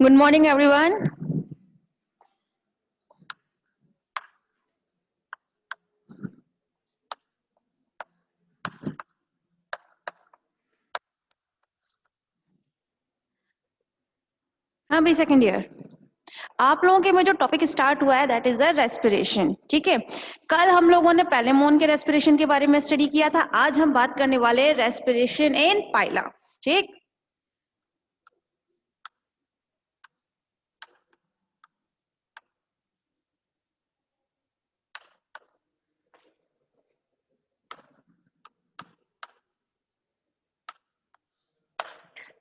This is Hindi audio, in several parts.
Good morning, everyone. हाँ भाई, सेकेंड ईयर। आप लोगों के में जो टॉपिक स्टार्ट हुआ है दैट इज द रेस्पिरेशन। ठीक है, कल हम लोगों ने पैलेमोन के रेस्पिरेशन के बारे में स्टडी किया था। आज हम बात करने वाले हैं रेस्पिरेशन इन पाइला। ठीक,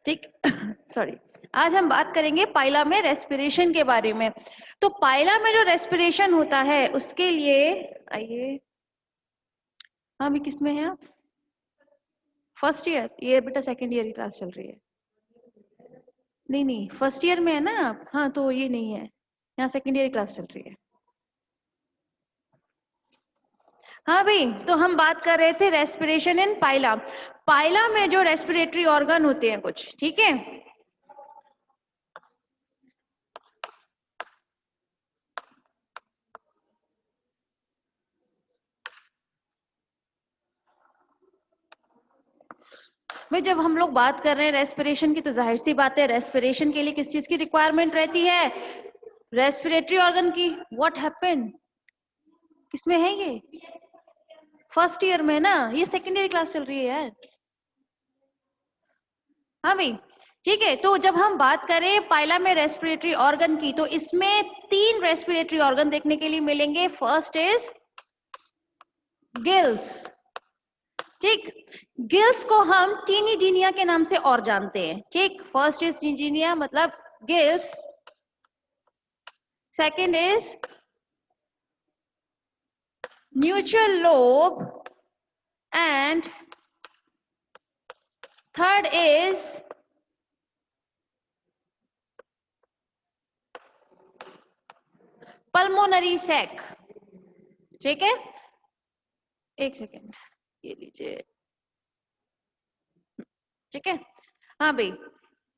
ठीक सॉरी। आज हम बात करेंगे पाइला में रेस्पिरेशन के बारे में। तो पाइला में जो रेस्पिरेशन होता है उसके लिए आइए, हाँ भी किस में है आप? First year? ये बेटा सेकेंड ईयर की क्लास चल रही है। नहीं नहीं, फर्स्ट ईयर में है ना आप? हाँ तो ये नहीं है, यहाँ सेकेंड ईयर की क्लास चल रही है। हाँ भाई, तो हम बात कर रहे थे रेस्पिरेशन इन पाइला। पाइला में जो रेस्पिरेटरी ऑर्गन होते हैं कुछ, ठीक है, भाई जब हम लोग बात कर रहे हैं रेस्पिरेशन की तो जाहिर सी बात है रेस्पिरेशन के लिए किस चीज की रिक्वायरमेंट रहती है? रेस्पिरेटरी ऑर्गन की। व्हाट हैपेंड, किसमें है ये? फर्स्ट ईयर में ना, ये सेकेंड ईयर क्लास चल रही है यार। हाँ भाई, ठीक है। तो जब हम बात करें पाइला में रेस्पिरेटरी ऑर्गन की तो इसमें 3 रेस्पिरेटरी ऑर्गन देखने के लिए मिलेंगे। First is gills. ठीक, गिल्स को हम टीनिडीनिया के नाम से और जानते हैं। ठीक, फर्स्ट इज टीनिडीनिया मतलब gills, second is neutral lobe and third is pulmonary sac. ठीक है, एक सेकेंड ये लीजिए। ठीक है, हाँ भाई,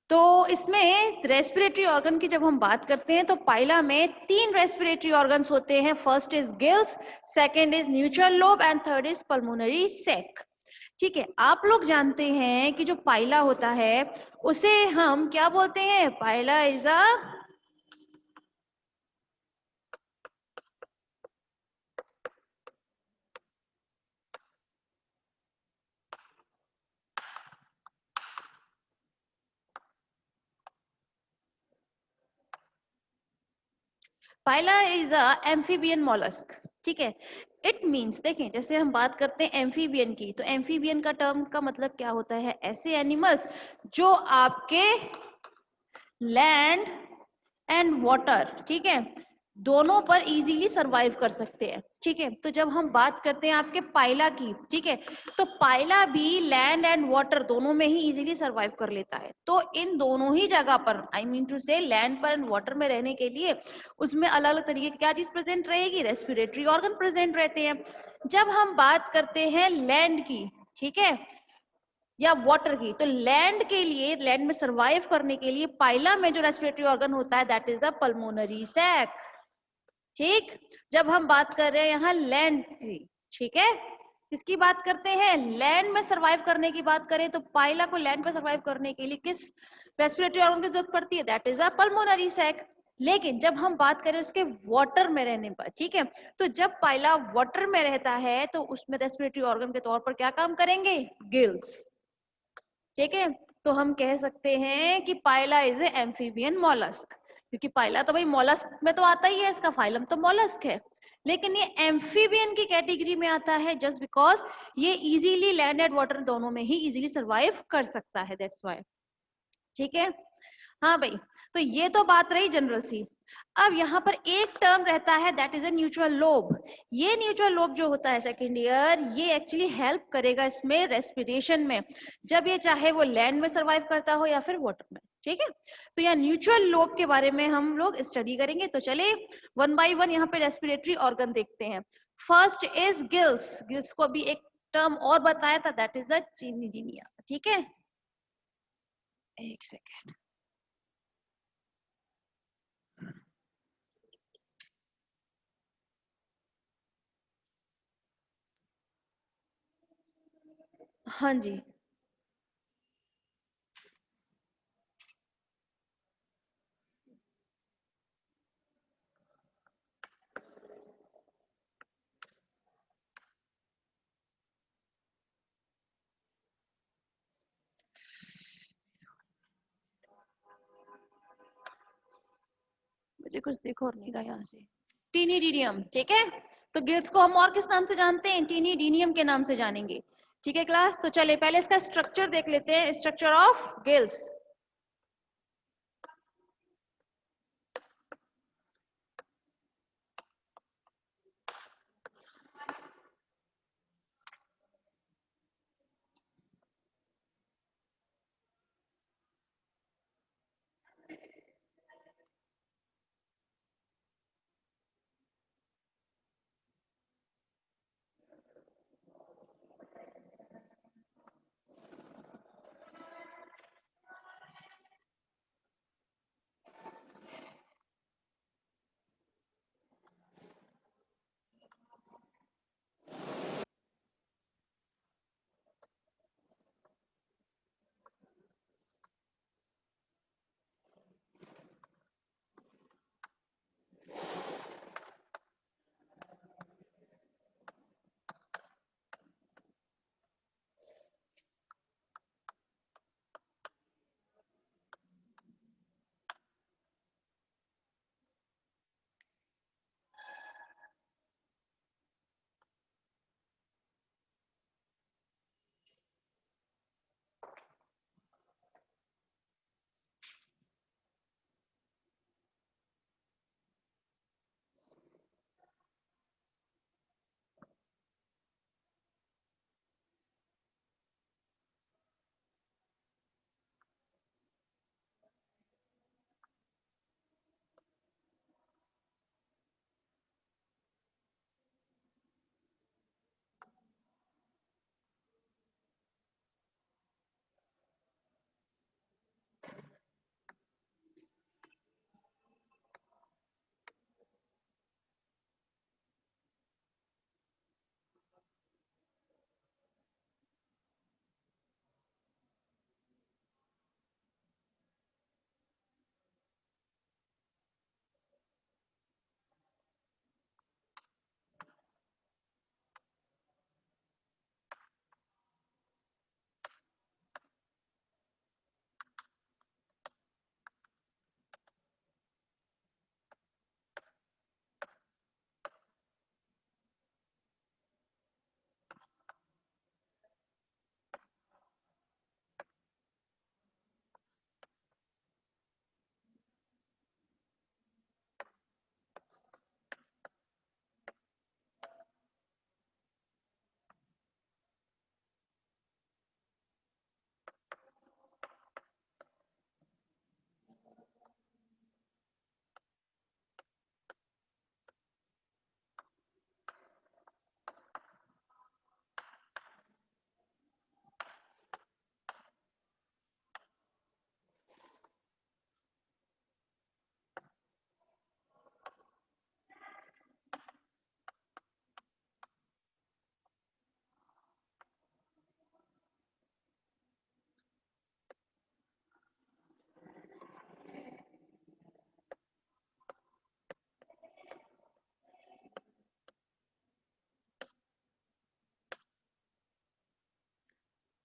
तो इसमें रेस्पिरेटरी ऑर्गन की जब हम बात करते हैं तो पाइला में 3 रेस्पिरेटरी ऑर्गन्स होते हैं। First is gills, second is neutral lobe and third is pulmonary sac. ठीक है, आप लोग जानते हैं कि जो पाइला होता है उसे हम क्या बोलते हैं? Pila is a pila is a amphibian mollusc. ठीक है, इट मीन्स देखें, जैसे हम बात करते हैं एम्फीबियन की तो एम्फीबियन का टर्म का मतलब क्या होता है? ऐसे एनिमल्स जो आपके लैंड एंड वाटर, ठीक है, दोनों पर इजीली सरवाइव कर सकते हैं। ठीक है, तो जब हम बात करते हैं आपके पाइला की, ठीक है, तो पाइला भी लैंड एंड वाटर दोनों में ही इजीली सरवाइव कर लेता है। तो इन दोनों ही जगह पर, आई मीन टू से लैंड पर एंड वाटर में रहने के लिए उसमें अलग अलग तरीके की क्या चीज प्रेजेंट रहेगी? रेस्पिरेटरी ऑर्गन प्रेजेंट रहते हैं। जब हम बात करते हैं लैंड की, ठीक है, या वाटर की, तो लैंड के लिए, लैंड में सरवाइव करने के लिए पाइला में जो रेस्पिरेटरी ऑर्गन होता है that is the pulmonary sac. ठीक, जब हम बात कर रहे हैं यहाँ लैंड की, ठीक है, किसकी बात करते हैं? लैंड में सरवाइव करने की बात करें तो पाइला को लैंड पर सरवाइव करने के लिए किस रेस्पिरेटरी ऑर्गन की जरूरत पड़ती है? That is a pulmonary sac. लेकिन जब हम बात करें उसके वाटर में रहने पर, ठीक है, तो जब पाइला वाटर में रहता है तो उसमें रेस्पिरेटरी ऑर्गन के तौर पर क्या काम करेंगे? गिल्स। ठीक है, तो हम कह सकते हैं कि पाइला इज ए एम्फीबियन मॉलस्क, क्योंकि पाइला तो भाई मॉलस्क में तो आता ही है, इसका फाइलम तो मॉलस्क है, लेकिन ये एम्फीबियन की कैटेगरी में आता है जस्ट बिकॉज ये इजीली लैंड एंड वाटर दोनों में ही इजीली सरवाइव कर सकता है, दैट्स व्हाई। ठीक है, हाँ भाई, तो ये तो बात रही जनरल सी। अब यहाँ पर एक टर्म रहता है that is a neutral lobe. ये न्यूट्रल लोब जो होता है सेकेंड ईयर, ये एक्चुअली हेल्प करेगा इसमें रेस्पिरेशन में, जब ये चाहे वो लैंड में सर्वाइव करता हो या फिर वाटर में। ठीक है, तो यहाँ न्यूट्रल लोब के बारे में हम लोग स्टडी करेंगे। तो चले वन बाय वन यहाँ पे रेस्पिरेटरी ऑर्गन देखते हैं। First is gills. गिल्स को भी एक टर्म और बताया था दैट इज अ चिनिडिनिया। ठीक है, एक सेकेंड। हाँ जी, मुझे कुछ देखो और नहीं रहा यहाँ से। टीनिडीनियम। ठीक है, तो गिल्स को हम और किस नाम से जानते हैं? टीनिडीनियम के नाम से जानेंगे। ठीक है क्लास, तो चले पहले इसका स्ट्रक्चर देख लेते हैं, स्ट्रक्चर ऑफ गिल्स।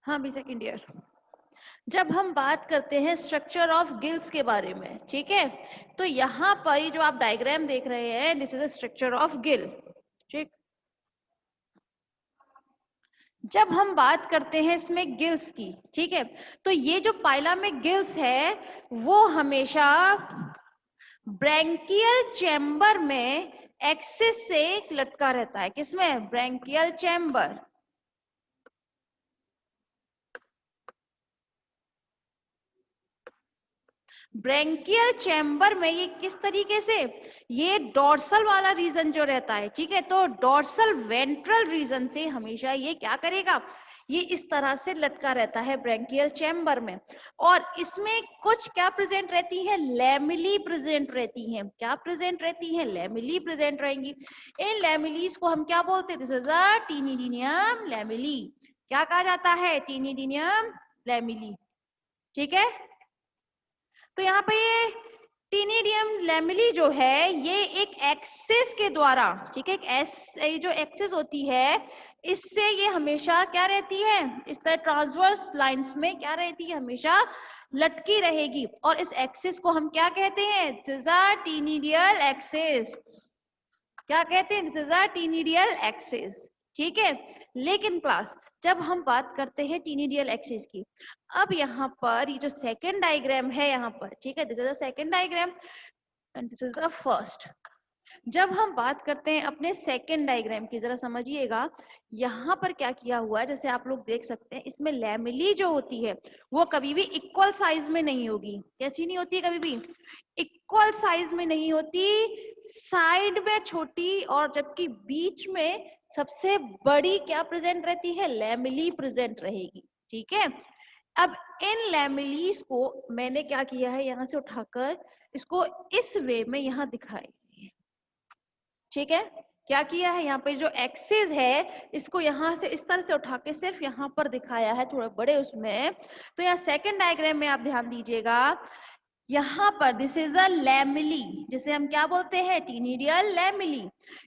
हाँ भी सेकेंड ईयर। जब हम बात करते हैं स्ट्रक्चर ऑफ गिल्स के बारे में, ठीक है, तो यहाँ पर ये जो आप डायग्राम देख रहे हैं, this is a structure of gill. ठीक, जब हम बात करते हैं इसमें गिल्स की, ठीक है, तो ये जो पाइला में गिल्स है वो हमेशा ब्रैंकियल चैम्बर में एक्सिस से लटका रहता है, किसमें? Branchial chamber. ब्रैंकियल चैम्बर में ये किस तरीके से, ये डॉर्सल वाला रीजन जो रहता है, ठीक है, तो डॉर्सल वेंट्रल रीजन से हमेशा ये क्या करेगा, ये इस तरह से लटका रहता है ब्रैंकियल चैम्बर में। और इसमें कुछ क्या प्रेजेंट रहती है, लैमिली प्रेजेंट रहती हैं। क्या प्रेजेंट रहती है, लैमिली प्रेजेंट रहेंगी। इन लैमिलीज को हम क्या बोलते हैं, दिस इज अ टीनिडिनियम लैमिली। क्या कहा जाता है, टीनिडिनियम लैमिली, ठीक है। तो यहाँ पे ये टीनिडियम लैमिली जो है ये एक एक्सिस के द्वारा, ठीक है, ये जो एक्सिस होती है इससे ये हमेशा क्या रहती है, इस तरह ट्रांसवर्स लाइंस में क्या रहती है, हमेशा लटकी रहेगी। और इस एक्सिस को हम क्या कहते हैं, दिस इज अ टीनिडियल एक्सिस। क्या कहते हैं, दिस इज अ टीनिडियल एक्सिस, ठीक है। लेकिन क्लास जब हम बात करते हैं टीनिडियल एक्सिस की, अब यहाँ पर ये जो सेकंड डायग्राम है यहाँ पर, ठीक है, this is a second diagram and this is a first. जब हम बात करते हैं अपने सेकंड डायग्राम की, जरा समझिएगा यहाँ पर क्या किया हुआ है, जैसे आप लोग देख सकते हैं इसमें लैमिली जो होती है वो कभी भी इक्वल साइज में नहीं होगी। कैसी नहीं होती है, कभी भी इक्वल साइज में नहीं होती, साइड में छोटी, और जबकि बीच में सबसे बड़ी क्या प्रेजेंट रहती है, लैमिली प्रेजेंट रहेगी, ठीक है। अब इन लैमिलीज को मैंने क्या किया है, यहाँ से उठाकर इसको इस वे में यहाँ दिखाए, ठीक है। क्या किया है, यहाँ पे जो एक्सिस है इसको यहाँ से इस तरह से उठा के सिर्फ यहाँ पर दिखाया है, थोड़े बड़े उसमें। तो यहाँ सेकंड डायग्राम में आप ध्यान दीजिएगा, यहाँ पर दिस इज अ लैमिली, जिसे हम क्या बोलते हैं, टीनिडियल लैमिली।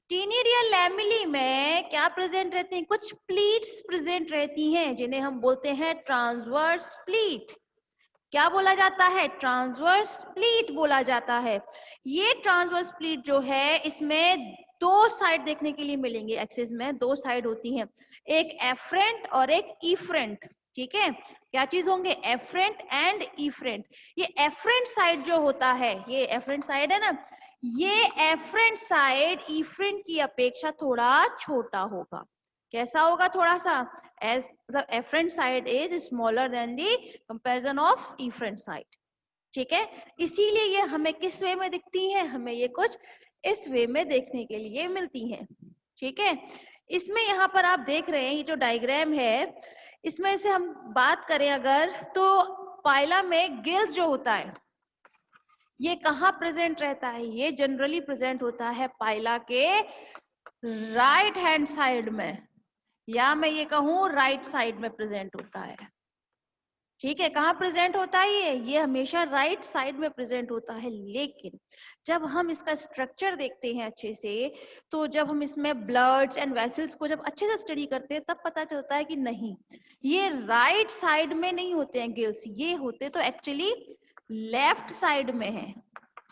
टीनिडियल लैमिली में क्या प्रेजेंट रहती हैं, कुछ प्लीट्स प्रेजेंट रहती हैं जिन्हें हम बोलते हैं ट्रांसवर्स प्लीट। क्या बोला जाता है, ट्रांसवर्स प्लीट बोला जाता है। ये ट्रांसवर्स प्लीट जो है इसमें दो साइड देखने के लिए मिलेंगे, एक्सिस में दो साइड होती हैं, एक एफरेंट और एक इफरेंट, ठीक है। क्या चीज होंगे, एफरेंट एंड इफरेंट। ये एफरेंट साइड जो होता है, ये एफरेंट साइड है ना, ये एफरेंट साइड इफरेंट की अपेक्षा थोड़ा छोटा होगा। कैसा होगा, थोड़ा सा, as the efferent side is smaller than the comparison of efferent side, ठीक है। इसीलिए ये हमें किस वे में दिखती है, हमें ये कुछ इस वे में देखने के लिए मिलती हैं, ठीक है। इसमें यहाँ पर आप देख रहे हैं ये जो डायग्राम है, इसमें से हम बात करें अगर, तो पाइला में गिल्स जो होता है ये कहाँ प्रेजेंट रहता है, ये जनरली प्रेजेंट होता है पाइला के राइट हैंड साइड में, या मैं ये कहूं राइट साइड में प्रेजेंट होता है, ठीक है। कहाँ प्रेजेंट होता है ये हमेशा राइट साइड में प्रेजेंट होता है। लेकिन जब हम इसका स्ट्रक्चर देखते हैं अच्छे से, तो जब हम इसमें ब्लड्स एंड वेसल्स को जब अच्छे से स्टडी करते हैं तब पता चलता है कि नहीं, ये राइट साइड में नहीं होते हैं गिल्स, ये होते तो एक्चुअली लेफ्ट साइड में है,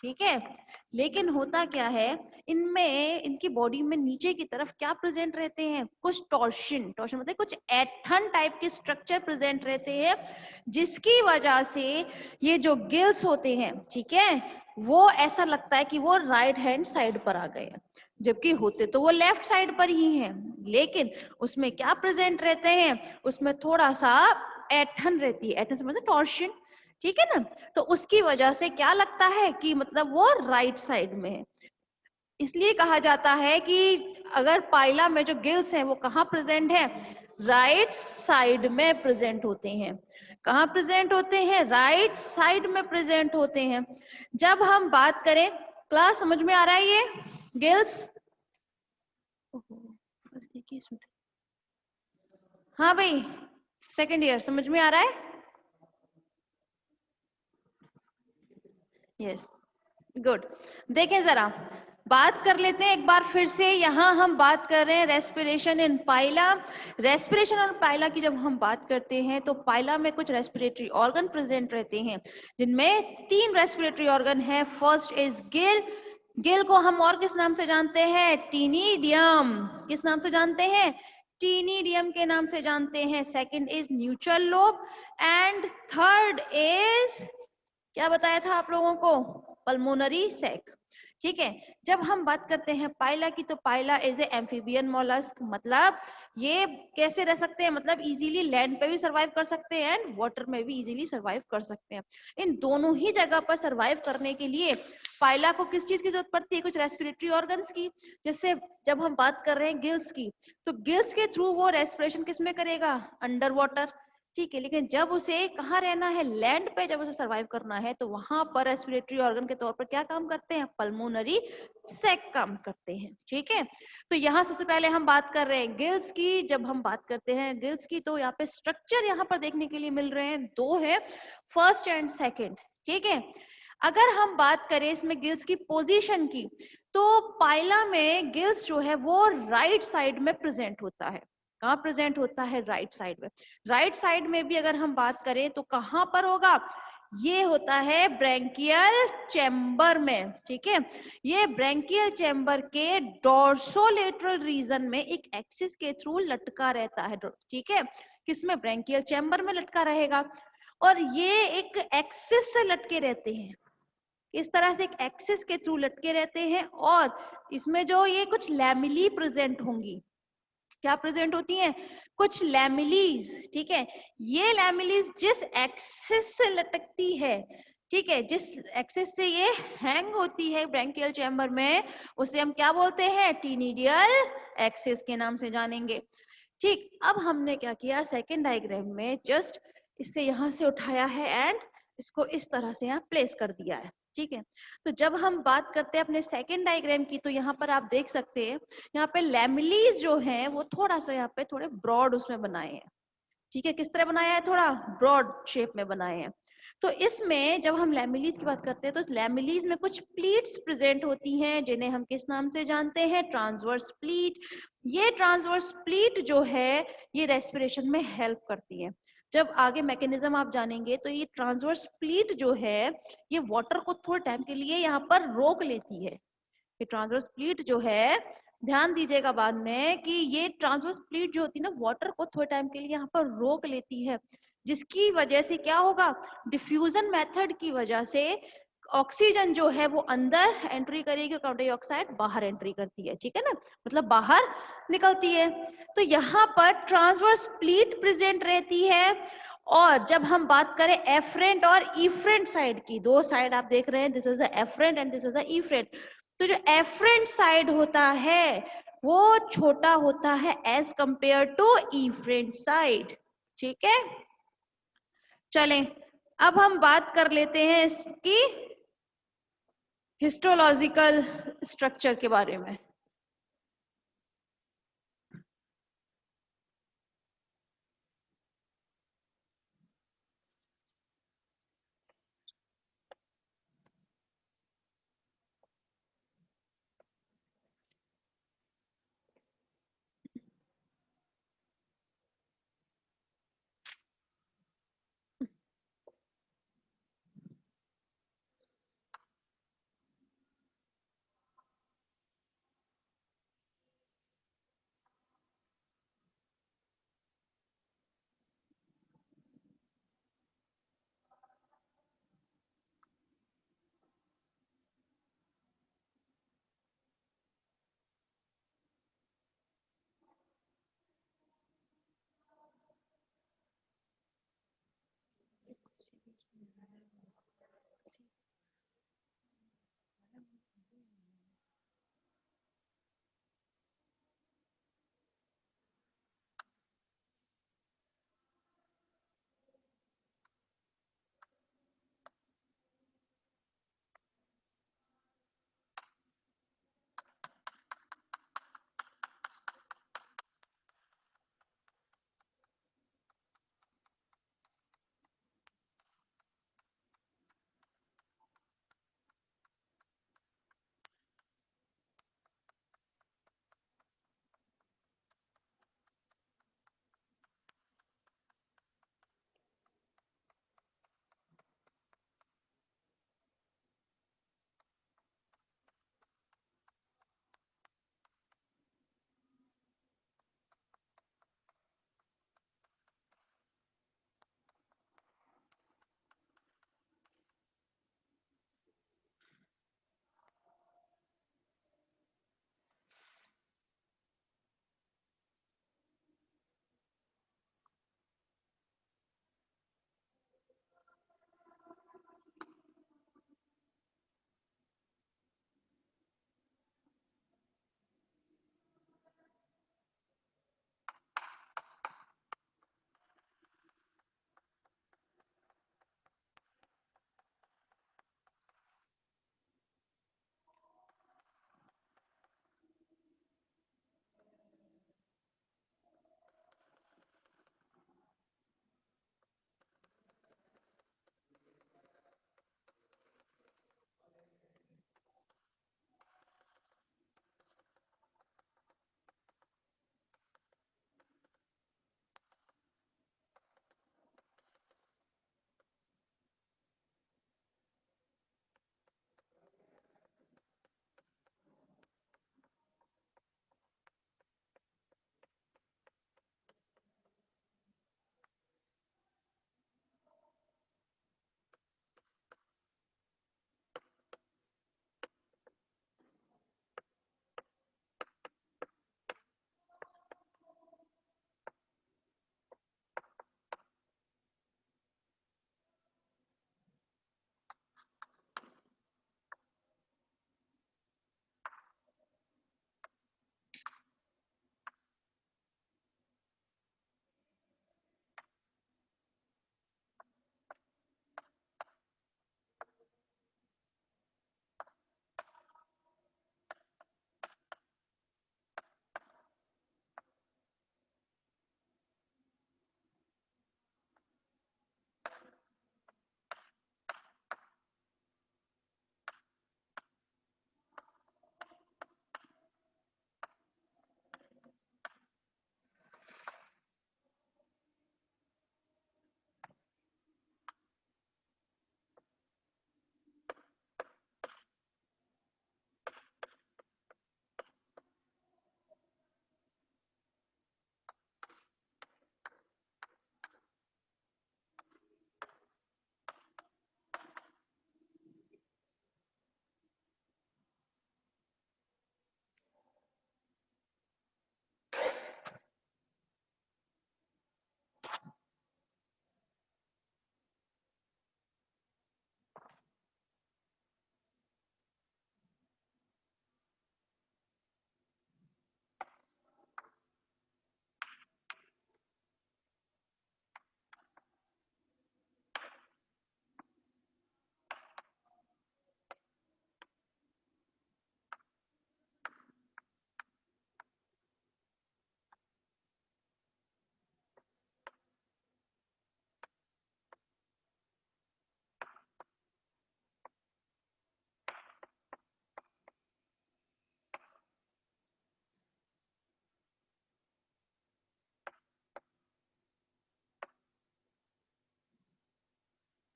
ठीक है। लेकिन होता क्या है, इनमें इनकी बॉडी में नीचे की तरफ क्या प्रेजेंट रहते हैं, कुछ टॉर्शन, टॉर्शन मतलब कुछ एठन टाइप के स्ट्रक्चर प्रेजेंट रहते हैं, जिसकी वजह से ये जो गिल्स होते हैं, ठीक है, वो ऐसा लगता है कि वो राइट हैंड साइड पर आ गए हैं, जबकि होते तो वो लेफ्ट साइड पर ही हैं। लेकिन उसमें क्या प्रेजेंट रहते हैं, उसमें थोड़ा सा एठन रहती है, एठन से मतलब टॉर्शन, ठीक है ना। तो उसकी वजह से क्या लगता है कि मतलब वो राइट साइड में है। इसलिए कहा जाता है कि अगर पाइला में जो गिल्स हैं वो कहाँ प्रेजेंट है, राइट साइड में प्रेजेंट होते हैं। कहाँ प्रेजेंट होते हैं, राइट साइड में प्रेजेंट होते हैं। जब हम बात करें, क्लास समझ में आ रहा है ये गिल्स, हाँ भाई सेकंड ईयर समझ में आ रहा है, यस गुड। देखें जरा, बात कर लेते हैं एक बार फिर से, यहाँ हम बात कर रहे हैं रेस्पिरेशन इन पाइला। रेस्पिरेशन और पाइला की जब हम बात करते हैं तो पाइला में कुछ रेस्पिरेटरी ऑर्गन प्रेजेंट रहते हैं, जिनमें 3 रेस्पिरेटरी ऑर्गन है। फर्स्ट इज गिल, गिल को हम और किस नाम से जानते हैं, टीनिडियम, किस नाम से जानते हैं, टीनिडियम के नाम से जानते हैं। Second is neutral lobe and third is, क्या बताया था आप लोगों को, पल्मोनरी सैक। ठीक है, जब हम बात करते हैं पाइला की, तो पाइला इज ए एम्फीबियन मोलस्क, मतलब ये कैसे रह सकते हैं, मतलब इजीली लैंड पे भी सरवाइव कर सकते हैं एंड वाटर में भी इजीली सरवाइव कर सकते हैं। इन दोनों ही जगह पर सरवाइव करने के लिए पाइला को किस चीज की जरूरत पड़ती है, कुछ रेस्पिरेटरी ऑर्गन्स की। जैसे जब हम बात कर रहे हैं गिल्स की, तो गिल्स के थ्रू वो रेस्पिरेशन किस में करेगा, अंडर वाटर। ठीक है, लेकिन जब उसे कहाँ रहना है, लैंड पे जब उसे सरवाइव करना है, तो वहां पर रेस्पिरेटरी ऑर्गन के तौर पर क्या काम करते हैं, पल्मोनरी सैक काम करते हैं। ठीक है, तो यहाँ सबसे पहले हम बात कर रहे हैं गिल्स की। जब हम बात करते हैं गिल्स की, तो यहाँ पे स्ट्रक्चर यहाँ पर देखने के लिए मिल रहे हैं, दो है, फर्स्ट एंड सेकेंड। ठीक है, अगर हम बात करें इसमें गिल्स की पोजीशन की, तो पाइला में गिल्स जो है वो राइट साइड में प्रेजेंट होता है। कहाँ प्रेजेंट होता है, राइट साइड में। राइट साइड में भी अगर हम बात करें तो कहां पर होगा, ये होता है ब्रैंकियल चैम्बर में। ठीक है, ये ब्रैंकियल चैम्बर के डोर्सोलेटरल रीजन में एक एक्सिस के थ्रू लटका रहता है। ठीक है, किसमें, ब्रैंकियल चैम्बर में लटका रहेगा, और ये एक एक्सिस से लटके रहते हैं। इस तरह से एक एक्सिस के थ्रू लटके रहते हैं, और इसमें जो ये कुछ लैमिली प्रेजेंट होंगी, क्या प्रेजेंट होती हैं, कुछ लैमिलीज। ठीक है, ये लैमिलीज जिस एक्सिस से लटकती है, ठीक है, जिस एक्सिस से ये हैंग होती है ब्रैंकियल चैम्बर में, उसे हम क्या बोलते हैं, टीनिडियल एक्सिस के नाम से जानेंगे। ठीक, अब हमने क्या किया, सेकेंड डायग्राम में जस्ट इसे यहां से उठाया है एंड इसको इस तरह से यहाँ प्लेस कर दिया है। ठीक है, तो जब हम बात करते हैं अपने सेकेंड डायग्राम की, तो यहाँ पर आप देख सकते हैं, यहाँ पे लैमिलीज जो हैं वो थोड़ा सा यहाँ पे थोड़े ब्रॉड उसमें बनाए हैं। ठीक है, किस तरह बनाया है, थोड़ा ब्रॉड शेप में बनाए हैं। तो इसमें जब हम लैमिलीज की बात करते हैं, तो इस लैमिलीज में कुछ प्लीट्स प्रेजेंट होती हैं, जिन्हें हम किस नाम से जानते हैं, ट्रांसवर्स प्लीट। ये ट्रांसवर्स प्लीट जो है ये रेस्पिरेशन में हेल्प करती है। जब आगे मैकेनिज्म आप जानेंगे, तो ये ट्रांसवर्स प्लीट जो है ये वाटर को थोड़े टाइम के लिए यहाँ पर रोक लेती है। ये ट्रांसवर्स प्लीट जो है, ध्यान दीजिएगा बाद में, कि ये ट्रांसवर्स प्लीट जो होती है ना, वाटर को थोड़े टाइम के लिए यहाँ पर रोक लेती है, जिसकी वजह से क्या होगा, डिफ्यूजन मेथड की वजह से ऑक्सीजन जो है वो अंदर एंट्री करेगी और कार्बन डाइऑक्साइड बाहर एंट्री करती है। ठीक है ना, मतलब बाहर निकलती है। तो यहाँ पर ट्रांसवर्स प्लीट प्रेजेंट रहती है। और जब हम बात करें एफरेंट और इफरेंट साइड की, दो साइड आप देख रहे हैं, this is the afferent and this is the efferent. तो जो एफरेंट साइड होता है वो छोटा होता है as compare to efferent side. ठीक है, चलें अब हम बात कर लेते हैं इसकी हिस्टोलॉजिकल स्ट्रक्चर के बारे में।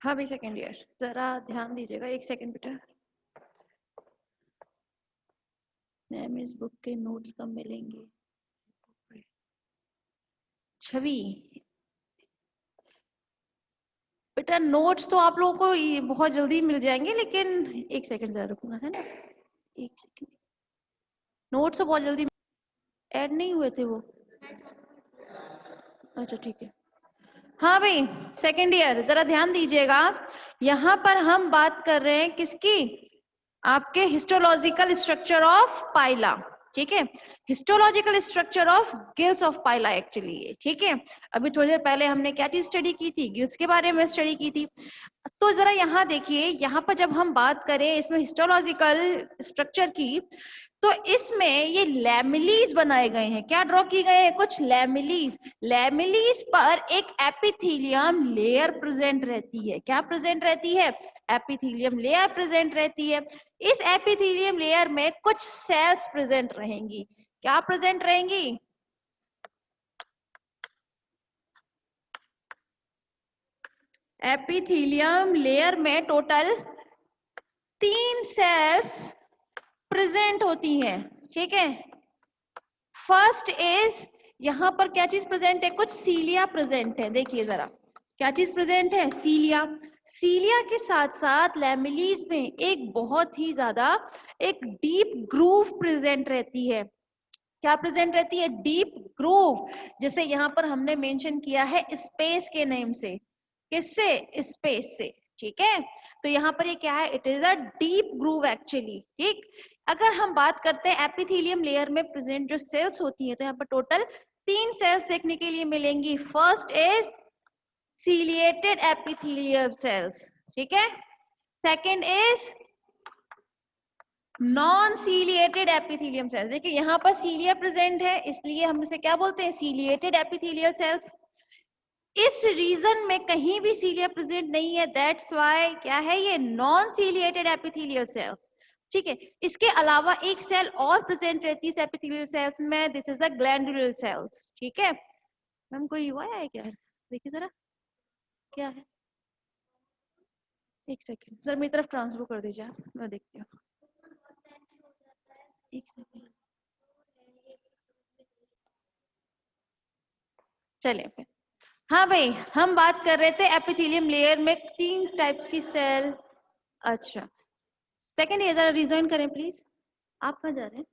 हाँ भाई सेकेंड ईयर, जरा ध्यान दीजिएगा, एक सेकेंड बेटा। मैम इस बुक के नोट्स कब मिलेंगे? छवि बेटा, नोट्स तो आप लोगों को बहुत जल्दी मिल जाएंगे, लेकिन एक सेकंड जरा रुकना है ना, एक सेकंड। नोट्स तो बहुत जल्दी ऐड नहीं हुए थे वो। अच्छा ठीक है। हाँ भाई सेकेंड ईयर, जरा ध्यान दीजिएगा, यहाँ पर हम बात कर रहे हैं किसकी? आपके हिस्टोलॉजिकल स्ट्रक्चर ऑफ पाइला, ठीक है। Histological structure of gills of Pila actually, ठीक है। अभी थोड़ी देर पहले हमने क्या चीज स्टडी की थी? गिल्स के बारे में स्टडी की थी। तो जरा यहाँ देखिए, यहाँ पर जब हम बात करें इसमें हिस्टोलॉजिकल स्ट्रक्चर की, तो इसमें ये लैमिलीज बनाए गए हैं। क्या ड्रॉ की गए हैं? कुछ लैमिलीज। लैमिलीज पर एक एपिथेलियम लेयर प्रेजेंट रहती है। क्या प्रेजेंट रहती है? एपिथेलियम लेयर प्रेजेंट रहती है। इस एपिथेलियम लेयर में कुछ सेल्स प्रेजेंट रहेंगी। क्या प्रेजेंट रहेंगी? एपिथेलियम लेयर में टोटल 3 सेल्स प्रेजेंट होती हैं, ठीक है। फर्स्ट इज, यहां पर क्या चीज प्रेजेंट है? कुछ सीलिया प्रेजेंट है। देखिए जरा, क्या चीज प्रेजेंट है? सीलिया। सीलिया के साथ साथ लैमिलीज में एक बहुत ही ज्यादा एक डीप ग्रूव प्रेजेंट रहती है। क्या प्रेजेंट रहती है? Deep groove. जैसे यहाँ पर हमने मेंशन किया है स्पेस के नेम से। किससे? स्पेस से, ठीक है। तो यहाँ पर ये क्या है? It is a deep groove actually, ठीक। अगर हम बात करते हैं एपिथेलियम लेयर में प्रेजेंट जो सेल्स होती हैं, तो यहाँ पर टोटल 3 सेल्स देखने के लिए मिलेंगी। First is ciliated epithelium cells, ठीक है। Second is non ciliated epithelium cells. देखिए यहाँ पर सीलिया प्रेजेंट है, इसलिए हम इसे क्या बोलते हैं? Ciliated epithelial cells. इस रीजन में कहीं भी सीलिया प्रेजेंट नहीं है, दैट्स व्हाई क्या है ये? नॉन सीलिएटेड एपिथेलियल सेल्स, ठीक है। इसके अलावा एक सेल और प्रेजेंट रहती है इस एपिथेलियल सेल्स में, this is the glandular cells, ठीक है। मैम कोई हुआ है क्या? देखिए जरा क्या है, एक सेकेंड जरा मेरी तरफ ट्रांसफर कर दीजिए आप, मैं देखती हूँ, एक सेकेंड। चलिए फिर, हाँ भाई हम बात कर रहे थे एपिथेलियम लेयर में 3 टाइप्स की सेल। अच्छा सेकेंड ईयर, जरा रिजॉइन करें प्लीज। आप कहाँ जा रहे हैं?